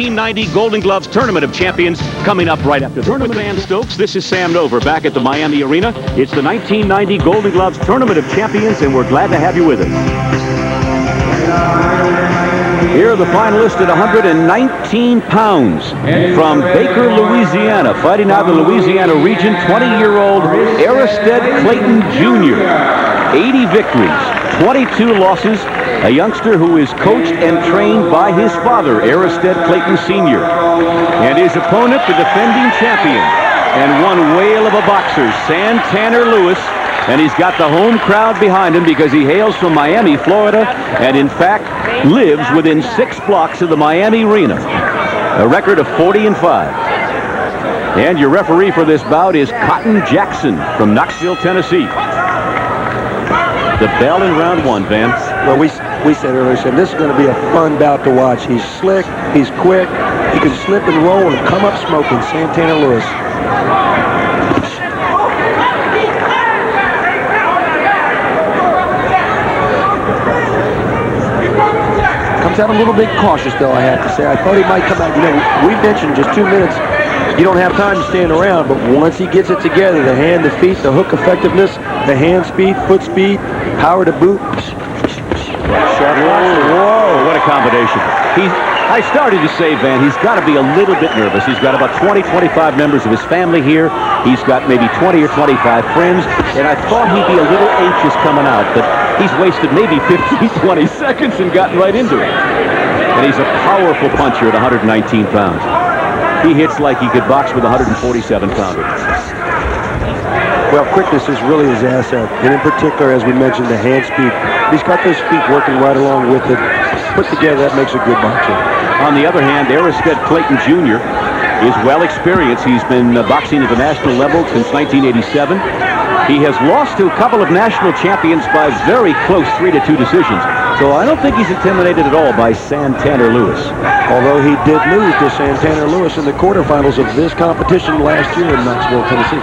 1990 Golden Gloves Tournament of Champions coming up right after the tournament. Van Stokes, this is Sam Nover back at the Miami Arena. It's the 1990 Golden Gloves Tournament of Champions, and we're glad to have you with us. Here are the finalists at 119 pounds from Baker, Louisiana, fighting out of the Louisiana region, 20-year-old Aristead Clayton Jr. 80 victories, 22 losses. A youngster who is coached and trained by his father, Aristead Clayton Sr. And his opponent, the defending champion and one whale of a boxer, Sandtanner Lewis. And he's got the home crowd behind him because he hails from Miami, Florida, and in fact lives within 6 blocks of the Miami Arena. A record of 40-5. And your referee for this bout is Cotton Jackson from Knoxville, Tennessee. The bell in round 1, Van. Well, we said earlier, this is going to be a fun bout to watch. He's slick, he's quick, he can slip and roll and come up smoking. Santana Lewis. Comes out a little bit cautious, though, I have to say. I thought he might come out. You know, we mentioned just 2 minutes. You don't have time to stand around, but once he gets it together, the hand, the feet, the hook effectiveness, the hand speed, foot speed, power to boot. Whoa, what a combination. I started to say, Van, he's got to be a little bit nervous. He's got about 20, 25 members of his family here. He's got maybe 20 or 25 friends, and I thought he'd be a little anxious coming out, but he's wasted maybe 15, 20 seconds and gotten right into it. And he's a powerful puncher at 119 pounds. He hits like he could box with a 147-pounder. Well, quickness is really his asset, and in particular, as we mentioned, the hand speed. He's got those feet working right along with it. Put together, that makes a good boxer. On the other hand, Aristead Clayton Jr. is well experienced. He's been boxing at the national level since 1987. He has lost to a couple of national champions by very close 3-2 decisions. So I don't think he's intimidated at all by Sandtanner Lewis. Although he did lose to Santana Lewis in the quarterfinals of this competition last year in Knoxville, Tennessee.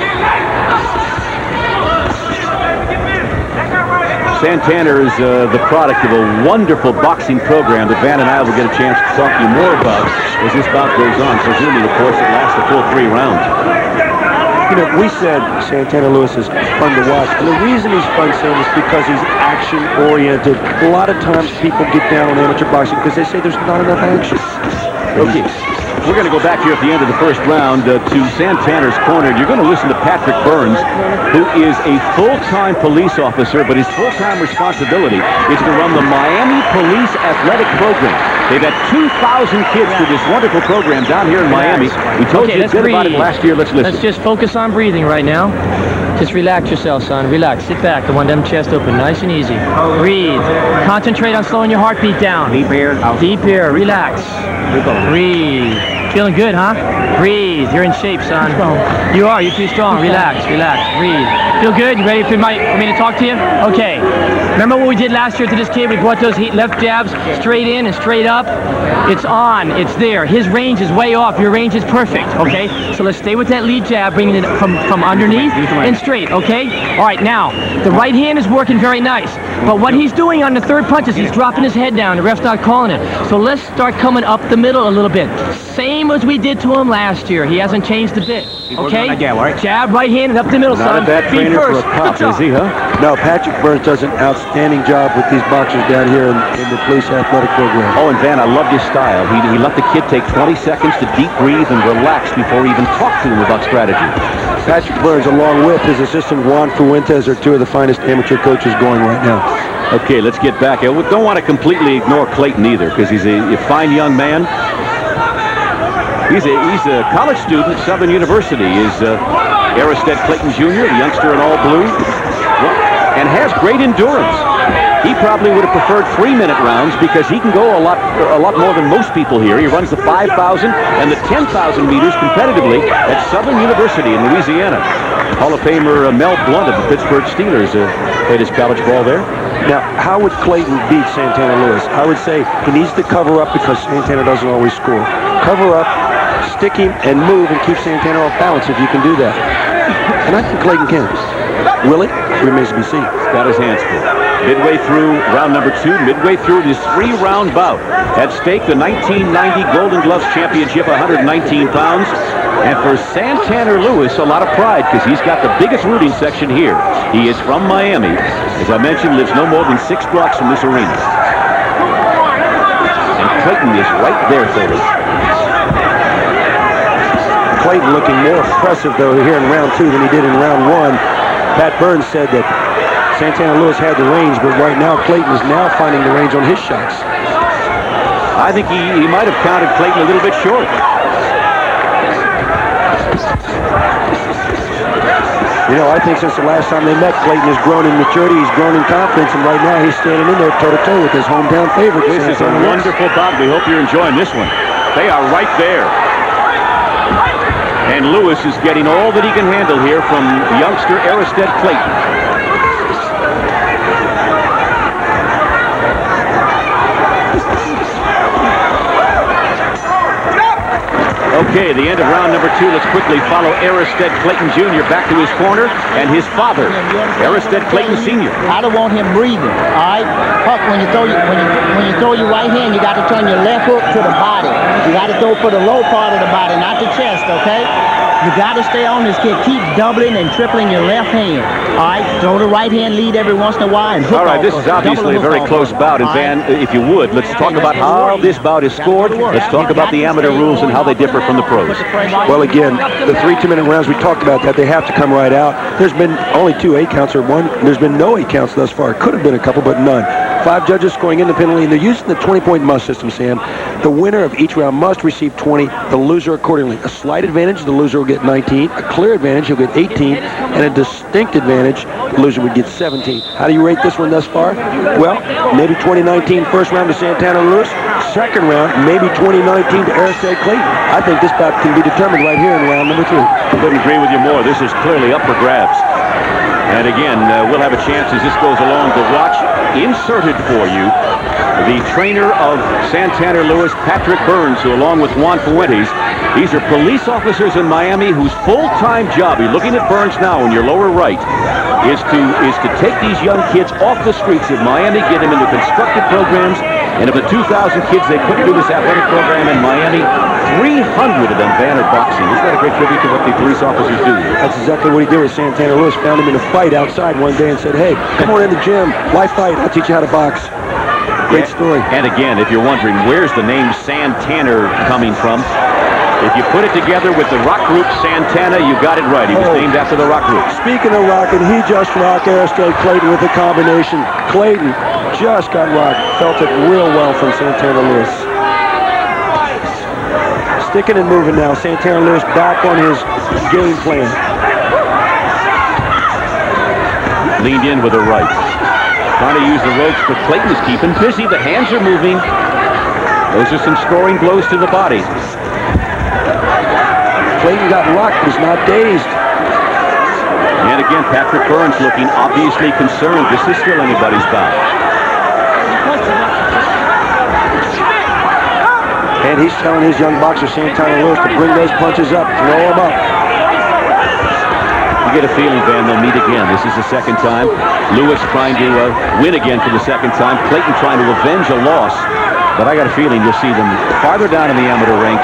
Santana is the product of a wonderful boxing program that Van and I will get a chance to talk to you more about as this bout goes on, presuming, of course, it lasts the full 3 rounds. You know, we said Santana Lewis is fun to watch, and the reason he's fun, Sam, is because he's action-oriented. A lot of times people get down on amateur boxing because they say there's not enough action. Okay. We're going to go back here at the end of the first round to Santana's corner. You're going to listen to Patrick Burns, who is a full-time police officer, but his full-time responsibility is to run the Miami Police Athletic Program. They've had 2,000 kids through this wonderful program down here in Miami. We told you a bit about it last year. Let's listen. Let's just focus on breathing right now. Just relax yourself, son. Relax. Sit back. I want them chest open. Nice and easy. Breathe. Concentrate on slowing your heartbeat down. Deep air. Deep air. Relax. Breathe. Feeling good, huh? Breathe. You're in shape, son. You are. You're too strong. Relax. Relax. Breathe. Feel good? You ready for me to talk to you? Okay. Remember what we did last year to this kid? We brought those left jabs straight in and straight up. It's on. It's there. His range is way off. Your range is perfect, okay? So let's stay with that lead jab, bringing it from underneath and straight, okay? All right, now, the right hand is working very nice. But what he's doing on the third punch is he's dropping his head down. The ref's not calling it. So let's start coming up the middle a little bit. Same as we did to him last year. He hasn't changed a bit, okay? Jab, right hand, and up the middle, son. Not a bad trainer for a cop, is he, huh? No, Patrick Burns does an outstanding job with these boxers down here in the police athletic program. Oh, and Van, I loved his style. He let the kid take 20 seconds to deep breathe and relax before he even talked to him about strategy. Patrick Burns, along with his assistant Juan Fuentes, are 2 of the finest amateur coaches going right now. Okay, let's get back. I don't want to completely ignore Clayton either, because he's a fine young man. He's a college student at Southern University. Is Aristead Clayton Jr., the youngster in all blue, and has great endurance. He probably would have preferred 3-minute rounds because he can go a lot more than most people here. He runs the 5,000 and the 10,000 meters competitively at Southern University in Louisiana. Hall of Famer Mel Blount of the Pittsburgh Steelers played his college ball there. Now, how would Clayton beat Santana Lewis? I would say he needs to cover up because Santana doesn't always score. Cover up, stick him, and move and keep Santana off balance if you can do that. And I think Clayton can. Will it? Remains to be seen. He's got his hands full. midway through round number 2, midway through this 3-round bout. At stake, the 1990 Golden Gloves Championship, 119 pounds. And for Santanner Lewis, a lot of pride because he's got the biggest rooting section here. He is from Miami. As I mentioned, lives no more than 6 blocks from this arena. And Clayton is right there for him. Clayton looking more impressive, though, here in round 2 than he did in round 1. Pat Burns said that Santanner Lewis had the range, but right now Clayton is now finding the range on his shots. I think he might have counted Clayton a little bit short. You know, I think since the last time they met, Clayton has grown in maturity, he's grown in confidence, and right now he's standing in there toe-to-toe with his hometown favorite. This is a wonderful bout. We hope you're enjoying this one. They are right there. And Lewis is getting all that he can handle here from youngster Aristead Clayton. Okay, the end of round number 2. Let's quickly follow Aristead Clayton Jr. back to his corner and his father, Aristead Clayton Sr. I don't want him breathing. All right, Huck, when you throw your right hand, you got to turn your left hook to the body. You got to throw for the low part of the body, not the chest. Okay. You got to stay on this kid. Keep doubling and tripling your left hand. All right, throw the right hand lead every once in a while. And hook all right, this is obviously a very close bout. And Van, if you would, let's talk about how this bout is scored. Let's talk about the amateur rules and how they differ from the pros. Well, again, the 3 2-minute rounds, we talked about that. They have to come right out. There's been only 2 8 counts or 1. There's been no 8 counts thus far. Could have been a couple, but none. 5 judges scoring independently, and they're using the 20-point must system, Sam. The winner of each round must receive 20, the loser accordingly. A slight advantage, the loser will get 19. A clear advantage, he'll get 18. And a distinct advantage, the loser would get 17. How do you rate this one thus far? Well, maybe 2019 first round to Santanner Lewis. Second round, maybe 2019 to Aristead Clayton. I think this bout can be determined right here in round number 3. Couldn't agree with you more. This is clearly up for grabs. And again, we'll have a chance as this goes along to watch inserted for you the trainer of Santanner Lewis, Patrick Burns, who along with Juan Fuentes, these are police officers in Miami whose full-time job, you're looking at Burns now in your lower right, is to take these young kids off the streets of Miami, get them into constructive programs, and of the 2,000 kids they put through this athletic program in Miami, 300 of them Van are boxing. Isn't that a great tribute to what the police officers do? That's exactly what he did with Santanner Lewis. Found him in a fight outside one day and said, hey, come on in the gym. Why fight? I'll teach you how to box. Great story. And again, if you're wondering, where's the name Sandtanner coming from? If you put it together with the rock group Santana, you got it right. He was named after the rock group. Speaking of rocking, he just rocked Aristead Clayton with the combination. Clayton just got rocked. Felt it real well from Santanner Lewis. Sticking and moving now. Santanner Lewis back on his game plan. Leaned in with a right. Trying to use the ropes, but Clayton is keeping busy. The hands are moving. Those are some scoring blows to the body. Clayton got rocked, was not dazed. And again, Patrick Burns looking obviously concerned. This is still anybody's bout. And he's telling his young boxer, Santanner Lewis, to bring those punches up, throw them up. You get a feeling, Van, they'll meet again. This is the second time. Lewis trying to win again for the second time. Clayton trying to avenge a loss. But I got a feeling you'll see them farther down in the amateur ranks.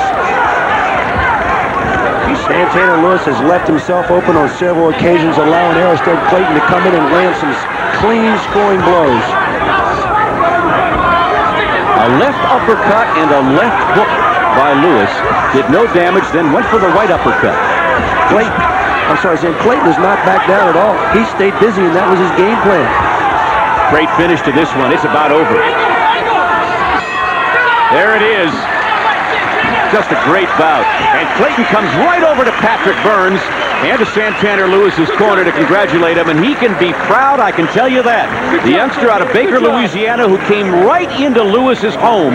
Santanner Lewis has left himself open on several occasions, allowing Aristead Clayton to come in and land some clean scoring blows. A left uppercut and a left hook by Lewis did no damage, then went for the right uppercut. Clayton is not back down at all. He stayed busy, and that was his game plan. Great finish to this one. It's about over. There it is. Just a great bout. And Clayton comes right over to Patrick Burns and to Santanner Lewis's corner to congratulate him, and he can be proud, I can tell you that. The youngster out of Baker, Louisiana, who came right into Lewis's home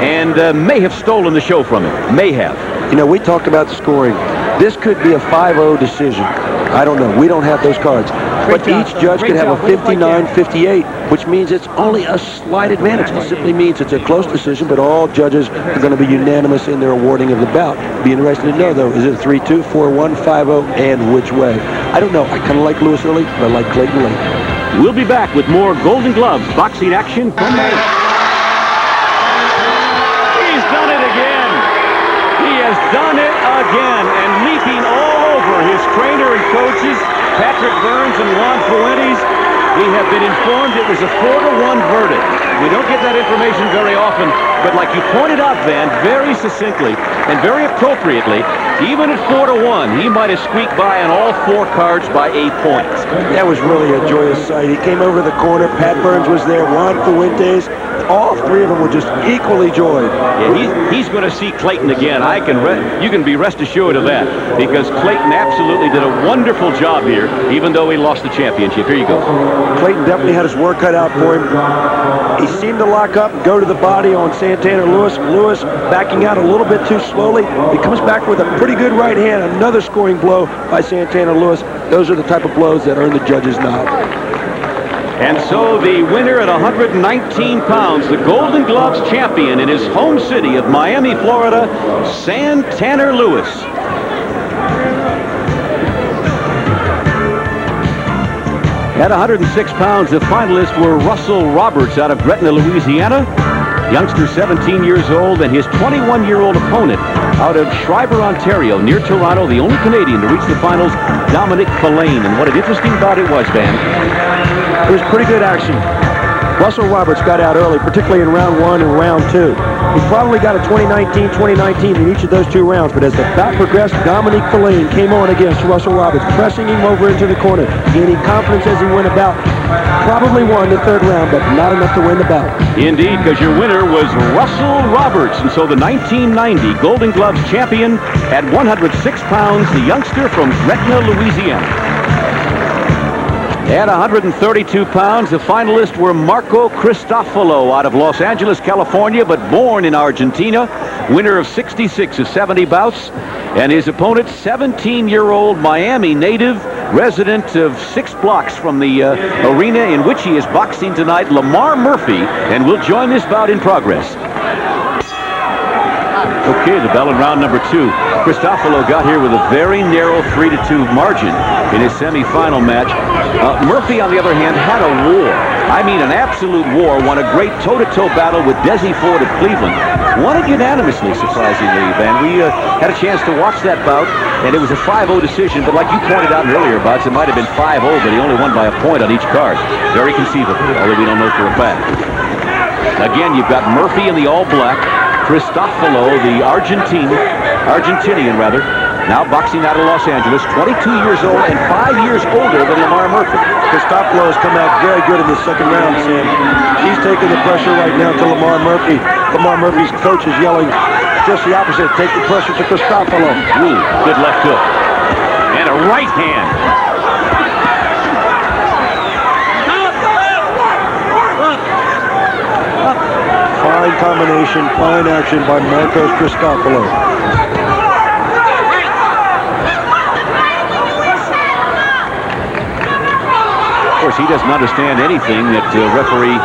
and may have stolen the show from him. May have. You know, we talked about the scoring. This could be a 5-0 decision. I don't know. We don't have those cards. But each judge could have a 59-58, which means it's only a slight advantage. It simply means it's a close decision, but all judges are going to be unanimous in their awarding of the bout. Be interested to know, though, is it a 3-2, 4-1, 5-0, and which way? I don't know. I kind of like Lewis early, but I like Clayton late. We'll be back with more Golden Gloves boxing action from May. He's done it again. He has done it again, and leaping all over his trainer and coaches, Patrick Burns and Juan Fuentes. We have been informed it was a 4-1 verdict. We don't get that information very often, but like you pointed out, Van, very succinctly and very appropriately, even at 4-1, he might have squeaked by on all 4 cards by 8 points. That was really a joyous sight. He came over the corner. Pat Burns was there. Juan Fuentes. All 3 of them were just equally joyed. Yeah, he's going to see Clayton again. You can be rest assured of that, because Clayton absolutely did a wonderful job here, even though he lost the championship. Here you go. Clayton definitely had his work cut out for him. He seemed to lock up and go to the body on Santana Lewis. Lewis backing out a little bit too slowly. He comes back with a pretty good right hand. Another scoring blow by Santana Lewis. Those are the type of blows that earn the judge's nod. And so the winner at 119 pounds, the Golden Gloves champion in his home city of Miami, Florida, Santana Lewis. At 106 pounds, the finalists were Russell Roberts out of Gretna, Louisiana, youngster 17 years old, and his 21-year-old opponent out of Schreiber, Ontario, near Toronto, the only Canadian to reach the finals, Domenic Filane. And what an interesting bout it was, Van. It was pretty good action. Russell Roberts got out early, particularly in round 1 and round 2. He probably got a 20-19 in each of those 2 rounds, but as the bout progressed, Domenic Filane came on against Russell Roberts, pressing him over into the corner, gaining confidence as he went about. Probably won the 3rd round, but not enough to win the bout. Indeed, because your winner was Russell Roberts, and so the 1990 Golden Gloves champion at 106 pounds, the youngster from Gretna, Louisiana. At 132 pounds, the finalists were Marco Cristofalo out of Los Angeles, California, but born in Argentina, winner of 66 of 70 bouts, and his opponent, 17-year-old Miami native, resident of 6 blocks from the arena in which he is boxing tonight, Lamar Murphy, and will join this bout in progress. Okay, the bell in round number 2. Cristofalo got here with a very narrow 3-2 margin in his semifinal match. Murphy, on the other hand, had a war. I mean, an absolute war. Won a great toe-to-toe battle with Desi Ford of Cleveland. Won it unanimously, surprisingly, Van. We had a chance to watch that bout, and it was a 5-0 decision. But like you pointed out in earlier bouts, it might have been 5-0, but he only won by a point on each card. Very conceivable, although we don't know for a fact. Again, you've got Murphy in the all-black. Cristofalo, the Argentinian, now boxing out of Los Angeles, 22 years old and 5 years older than Lamar Murphy. Cristofalo has come out very good in the 2nd round, Sam. He's taking the pressure right now to Lamar Murphy. Lamar Murphy's coach is yelling just the opposite. Take the pressure to Cristofalo. Ooh, good left hook. And a right hand. Fine combination, fine action by Marcos Cristofalo. Of course, he doesn't understand anything that referee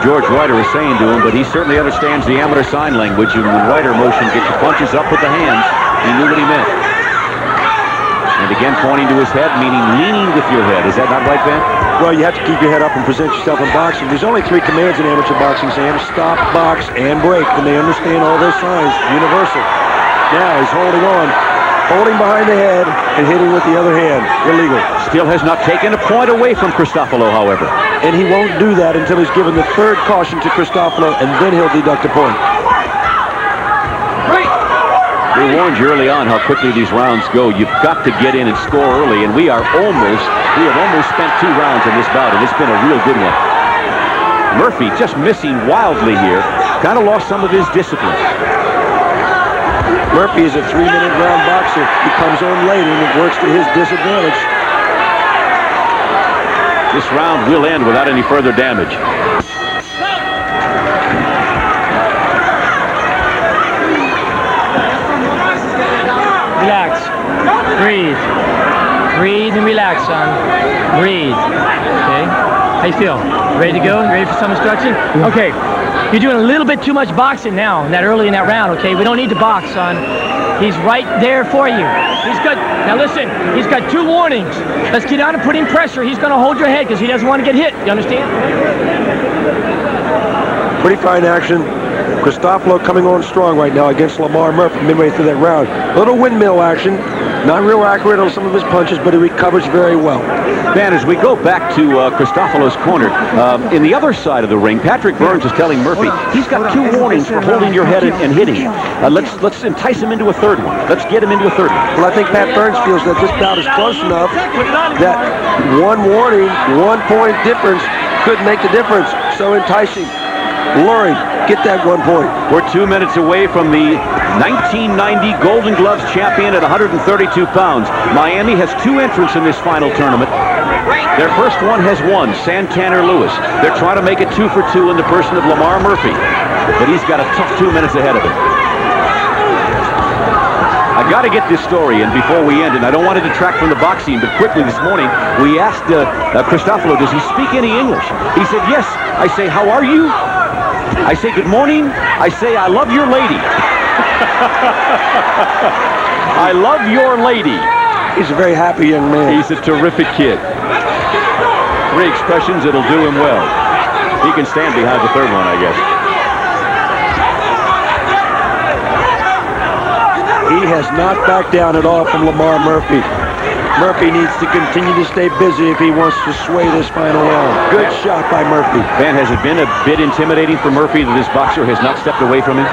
George Ryder is saying to him, but he certainly understands the amateur sign language, and when Ryder motioned get your punches up with the hands, he knew what he meant. And again, pointing to his head, meaning leaning with your head. Is that not right, Ben? Well, you have to keep your head up and present yourself in boxing. There's only 3 commands in amateur boxing, Sam. Stop, box, and break. And they understand all those signs. Universal. Now he's holding on. Holding behind the head and hitting with the other hand. Illegal. Still has not taken a point away from Cristofalo, however. And he won't do that until he's given the 3rd caution to Cristofalo, and then he'll deduct a point. We warned you early on how quickly these rounds go. You've got to get in and score early, and we have almost spent 2 rounds in this bout, and it's been a real good one. Murphy just missing wildly here. Kind of lost some of his discipline. Murphy is a 3-minute round boxer. He comes on late, and it works to his disadvantage. This round will end without any further damage. Relax. Breathe. Breathe and relax, son. Breathe. Okay? How you feel? Ready to go? Ready for some instruction? Okay. You're doing a little bit too much boxing now, early in that round, okay? We don't need to box, son. He's right there for you. He's good. Now listen, he's got 2 warnings. Let's get down and put in pressure. He's going to hold your head because he doesn't want to get hit. You understand? Pretty fine action. Cristofalo coming on strong right now against Lamar Murphy midway through that round. A little windmill action. Not real accurate on some of his punches, but he recovers very well. Man, as we go back to Cristofalo's corner, in the other side of the ring, Patrick Burns is telling Murphy he's got 2 warnings for holding your head and hitting. Let's entice him into a 3rd one. Let's get him into a 3rd one. Well, I think Pat Burns feels that this bout is close enough that 1 warning, 1 point difference could make the difference. So enticing, luring, get that 1 point. We're 2 minutes away from the 1990 Golden Gloves champion at 132 pounds. Miami has 2 entrants in this final tournament. Their first one has won, Sandtanner Lewis. They're trying to make it 2 for 2 in the person of Lamar Murphy. But he's got a tough 2 minutes ahead of him. I got to get this story in before we end, and I don't want to detract from the boxing, but quickly this morning, we asked Cristofalo, does he speak any English? He said, yes. I say, how are you? I say, good morning. I say, I love your lady. I love your lady. He's a very happy young man. He's a terrific kid. 3 expressions that'll do him well. He can stand behind the 3rd one, I guess. He has not backed down at all from Lamar Murphy. Murphy needs to continue to stay busy if he wants to sway this final round. Good shot by Murphy. Man, has it been a bit intimidating for Murphy that this boxer has not stepped away from him?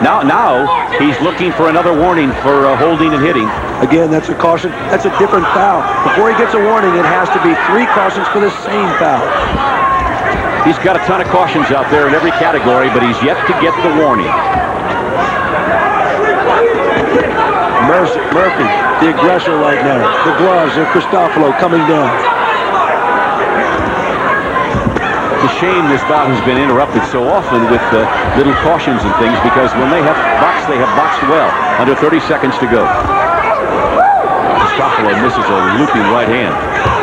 Now he's looking for another warning for holding and hitting. Again, that's a caution. That's a different foul. Before he gets a warning, it has to be 3 cautions for the same foul. He's got a ton of cautions out there in every category, but he's yet to get the warning. Murphy, the aggressor right now. The gloves of Cristofalo coming down. It's a shame this bout has been interrupted so often with little cautions and things, because when they have boxed well. Under 30 seconds to go. Cristofalo misses a looping right hand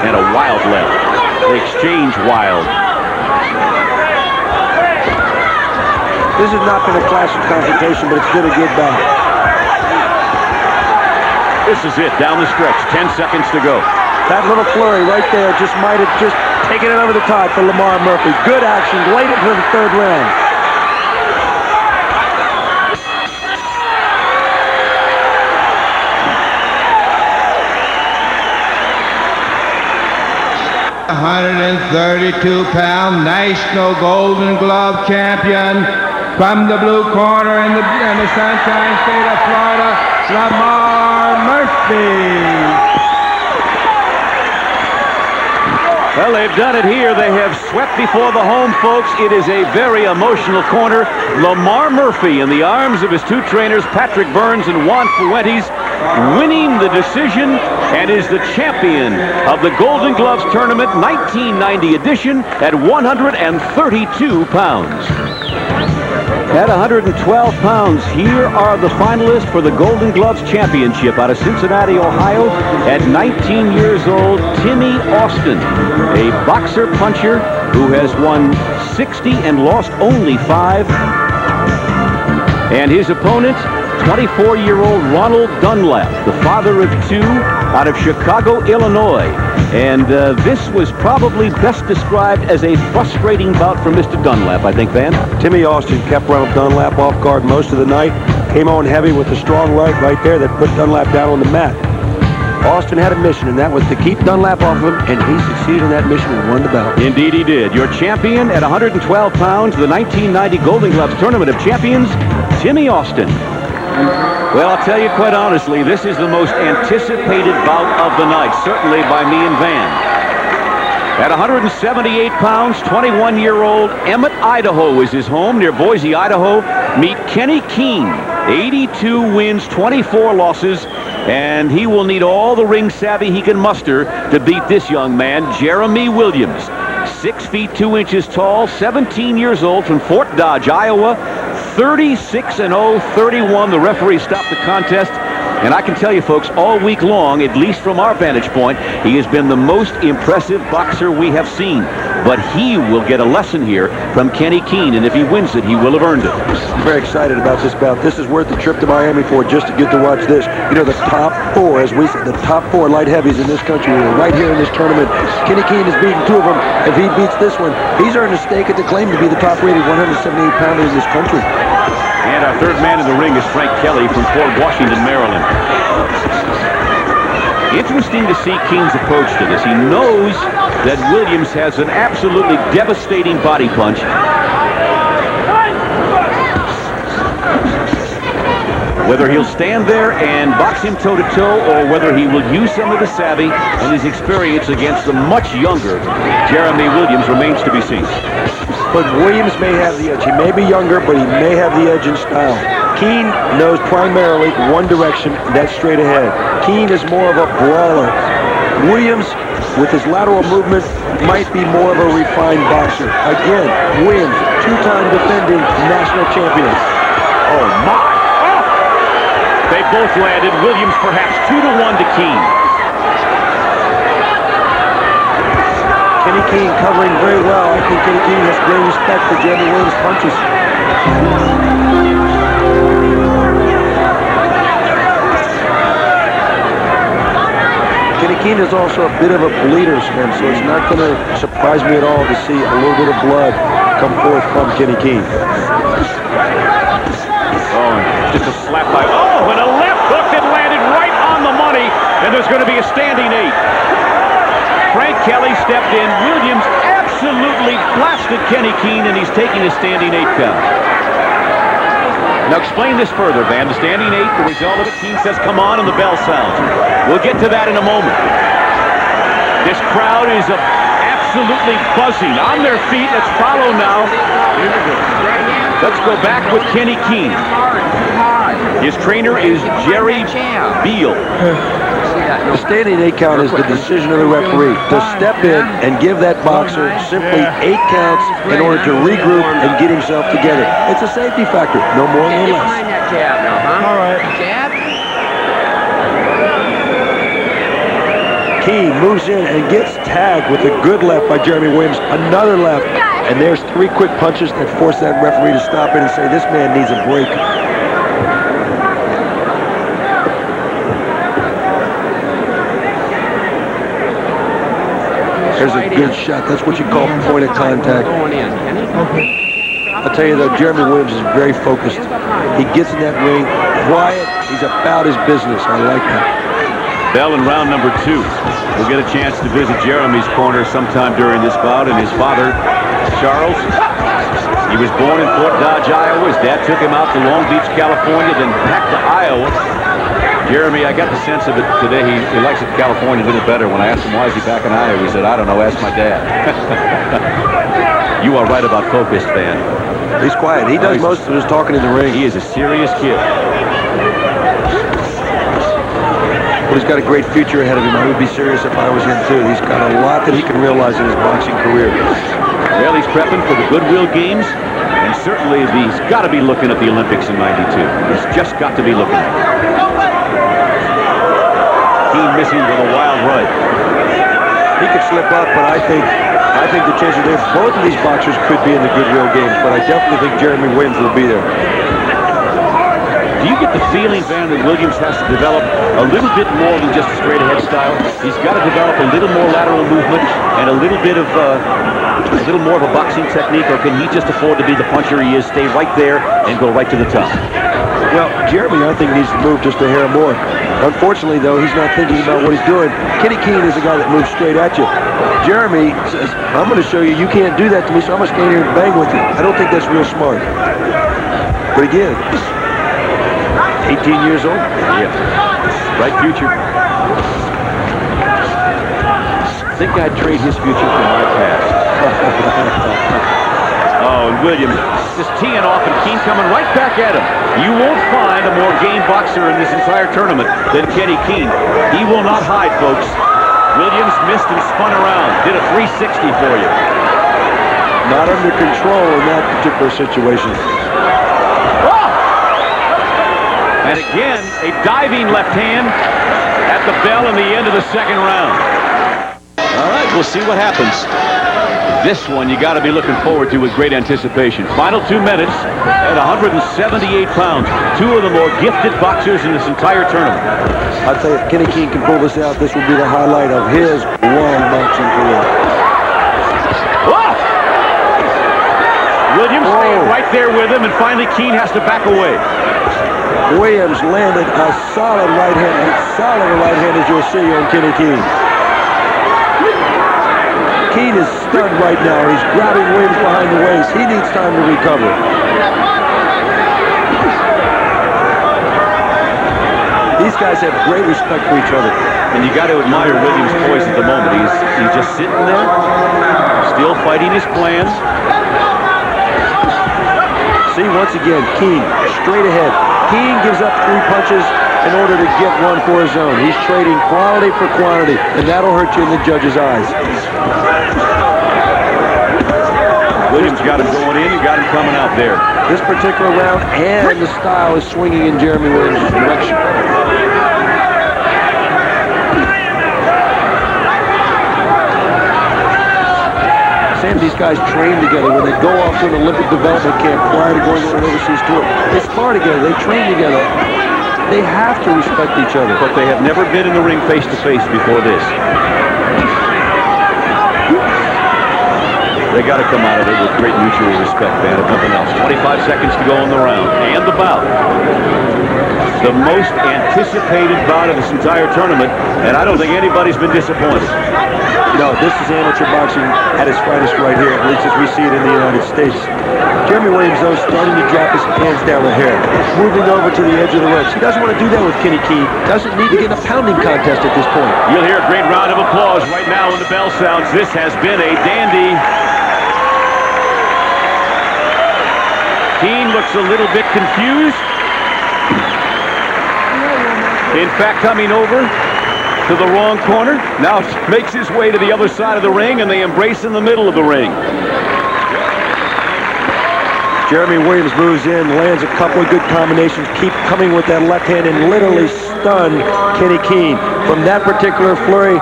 and a wild left. They exchange wild. This has not been a classic confrontation, but it's been a good bout. This is it, down the stretch, 10 seconds to go. That little flurry right there just might have just taken it over the top for Lamar Murphy. Good action, late into the 3rd round. £132 National Golden Glove champion from the blue corner in the sunshine state of Florida, Lamar Murphy. Well, they've done it here. They have swept before the home folks. It is a very emotional corner. Lamar Murphy in the arms of his 2 trainers, Patrick Burns and Juan Fuentes, winning the decision and is the champion of the Golden Gloves Tournament 1990 edition at 132 pounds. At 112 pounds, here are the finalists for the Golden Gloves Championship out of Cincinnati, Ohio. At 19 years old, Timmy Austin, a boxer puncher who has won 60 and lost only 5. And his opponent, 24-year-old Ronald Dunlap, the father of 2 out of Chicago, Illinois. And this was probably best described as a frustrating bout for Mr. Dunlap, I think, Van. Timmy Austin kept Ronald Dunlap off guard most of the night. Came on heavy with a strong right there that put Dunlap down on the mat. Austin had a mission, and that was to keep Dunlap off him, and he succeeded in that mission and won the bout. Indeed he did. Your champion at 112 pounds, the 1990 Golden Gloves Tournament of Champions, Timmy Austin. Well, I'll tell you quite honestly, this is the most anticipated bout of the night, certainly by me and Van. At 178 pounds, 21-year-old Emmett, Idaho is his home, near Boise, Idaho. Meet Kenny Keene, 82 wins, 24 losses, and he will need all the ring savvy he can muster to beat this young man, Jeremy Williams. 6 feet 2 inches tall, 17 years old, from Fort Dodge, Iowa. 36-0, 31. The referee stopped the contest And I can tell you, folks, all week long, at least from our vantage point, he has been the most impressive boxer we have seen. But he will get a lesson here from Kenny Keene, and if he wins it, he will have earned it. I'm very excited about this bout. This is worth the trip to Miami for, just to get to watch this. You know, the top four, as we said, the top four light heavies in this country are right here in this tournament. Kenny Keene has beaten 2 of them. If he beats this one, he's earned a stake at the claim to be the top-rated 178-pounder in this country. And our third man in the ring is Frank Kelly from Fort Washington, Maryland. Interesting to see Keene's approach to this. He knows that Williams has an absolutely devastating body punch. Whether he'll stand there and box him toe-to-toe, or whether he will use some of the savvy and his experience against the much younger Jeremy Williams remains to be seen. But Williams may have the edge. He may be younger, but he may have the edge in style. Keene knows primarily one direction, and that's straight ahead. Keene is more of a brawler. Williams, with his lateral movement, might be more of a refined boxer. Again, Williams, 2-time defending national champion. Oh, my! Oh! They both landed. Williams perhaps 2-1 to Keene. Kenny Keene covering very well. I think Kenny Keene has great respect for Jeremy Williams' punches. Kenny Keene is also a bit of a bleeder, Slim, so it's not going to surprise me at all to see a little bit of blood come forth from Kenny Keene. Oh, just a slap by. Oh, and a left hook that landed right on the money, and there's going to be a standing 8. Frank Kelly stepped in. Williams absolutely blasted Kenny Keene, and he's taking a standing 8 count. Now explain this further, Van. The standing 8, the result of it, Keene says, come on, and the bell sounds. We'll get to that in a moment. This crowd is absolutely buzzing on their feet. Let's follow now. Let's go back with Kenny Keene. His trainer is Jerry Beal. The standing 8 count is the decision of the referee to step in and give that boxer simply 8 counts in order to regroup and get himself together. It's a safety factor, no more, no less. Find that jab now, huh? All right. Jab? Keene moves in and gets tagged with a good left by Jeremy Williams. Another left. And there's 3 quick punches that force that referee to stop it and say, this man needs a break. There's a good shot. That's what you call point of contact. I'll tell you though, Jeremy Williams is very focused. He gets in that ring quiet. He's about his business. I like that. Bell in round number 2. We'll get a chance to visit Jeremy's corner sometime during this bout, and his father, Charles, he was born in Fort Dodge, Iowa. His dad took him out to Long Beach, California, then back to Iowa. Jeremy, I got the sense of it today. He likes it in California a little better. When I asked him why is he back in Iowa, he said, I don't know, ask my dad. You are right about focused, Van. He's quiet. He does most of his talking in the ring. He is a serious kid. But he's got a great future ahead of him. I would be serious if I was him too. He's got a lot that he can realize in his boxing career. Well, he's prepping for the Goodwill Games, and certainly he's got to be looking at the Olympics in '92. He's just got to be looking at it. Keene missing with a wild right. He could slip up, but I think the chances are there. Both of these boxers could be in the Goodwill Games, but I definitely think Jeremy Williams will be there. Do you get the feeling, Van, that Williams has to develop a little bit more than just a straight-ahead style? He's got to develop a little more lateral movement and a little bit of a little more of a boxing technique, or can he just afford to be the puncher he is, stay right there and go right to the top? Well, Jeremy, I think, needs to move just a hair more. Unfortunately, though, he's not thinking about what he's doing. Kenny Keene is a guy that moves straight at you. Jeremy says, I'm going to show you can't do that to me, so I'm going to stand here and bang with you. I don't think that's real smart. But again, 18 years old? Yeah. Bright future. I think I'd trade his future for my past. Oh, and Williams just teeing off, and Keene coming right back at him. You won't find a more game boxer in this entire tournament than Kenny Keene. He will not hide, folks. Williams missed and spun around. Did a 360 for you. Not under control in that particular situation. And again, a diving left hand at the bell in the end of the second round. All right, we'll see what happens. This one you got to be looking forward to with great anticipation. Final 2 minutes at 178 pounds. Two of the more gifted boxers in this entire tournament. I'll tell you, if Kenny Keene can pull this out, this will be the highlight of his long boxing career. Whoa! Williams staying right there with him, and finally Keene has to back away. Williams landed a solid right hand, as you'll see on Kenny Keene. Keene is stunned right now. He's grabbing Williams behind the waist. He needs time to recover. These guys have great respect for each other. And you got to admire Williams' poise at the moment. He's just sitting there, still fighting his plans. See, once again, Keene straight ahead. Keene gives up 3 punches in order to get one for his own. He's trading quality for quantity, and that'll hurt you in the judge's eyes. Williams got him going in, you got him coming out there. This particular round and the style is swinging in Jeremy Williams' direction. Sam, these guys train together. When they go off to an Olympic development camp prior to going to an overseas tour, they spar together, they train together. They have to respect each other. But they have never been in the ring face-to-face before this. They got to come out of it with great mutual respect, man, if nothing else. 25 seconds to go in the round. And the bout. The most anticipated bout of this entire tournament, and I don't think anybody's been disappointed. No, this is amateur boxing at its finest right here, at least as we see it in the United States. Jeremy Williams, though, starting to drop his hands down the hair, moving over to the edge of the ropes. He doesn't want to do that with Kenny Keene. Doesn't need to get in a pounding contest at this point. You'll hear a great round of applause right now when the bell sounds. This has been a dandy. Keene looks a little bit confused. In fact, coming over to the wrong corner. Now makes his way to the other side of the ring, and they embrace in the middle of the ring. Jeremy Williams moves in, lands a couple of good combinations, keep coming with that left hand, and literally stun Kenny Keene. From that particular flurry,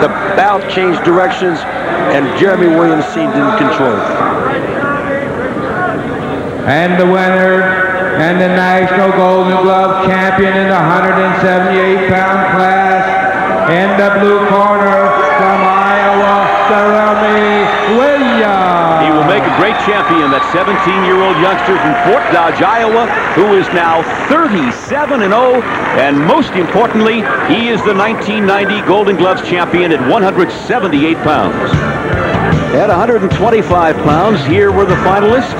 the bout changed directions, and Jeremy Williams seemed in control. And the winner and the National Golden Glove champion in the 178-pound class, in the blue corner from Iowa, Jeremy Williams. He will make a great champion, that 17-year-old youngster from Fort Dodge, Iowa, who is now 37-0, and most importantly, he is the 1990 Golden Gloves champion at 178 pounds. At 125 pounds, here were the finalists.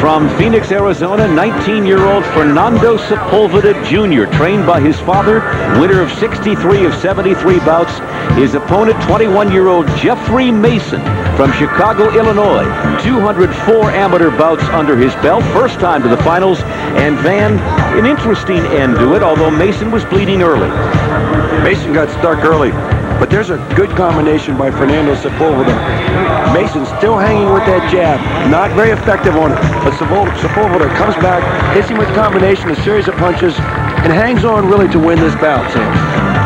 From Phoenix, Arizona, 19-year-old Fernando Sepulveda Jr., trained by his father, winner of 63 of 73 bouts. His opponent, 21-year-old Jeffery Mason from Chicago, Illinois. 204 amateur bouts under his belt, first time to the finals. And Van, an interesting end to it, although Mason was bleeding early. Mason got stuck early, but there's a good combination by Fernando Sepulveda. Mason still hanging with that jab, not very effective on it, but Sepulveda comes back, hits him with a combination, a series of punches, and hangs on really to win this bout, Sam.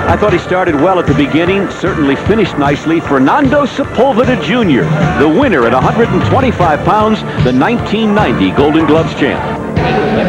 I thought he started well at the beginning, certainly finished nicely. Fernando Sepulveda Jr., the winner at 125 pounds, the 1990 Golden Gloves champ.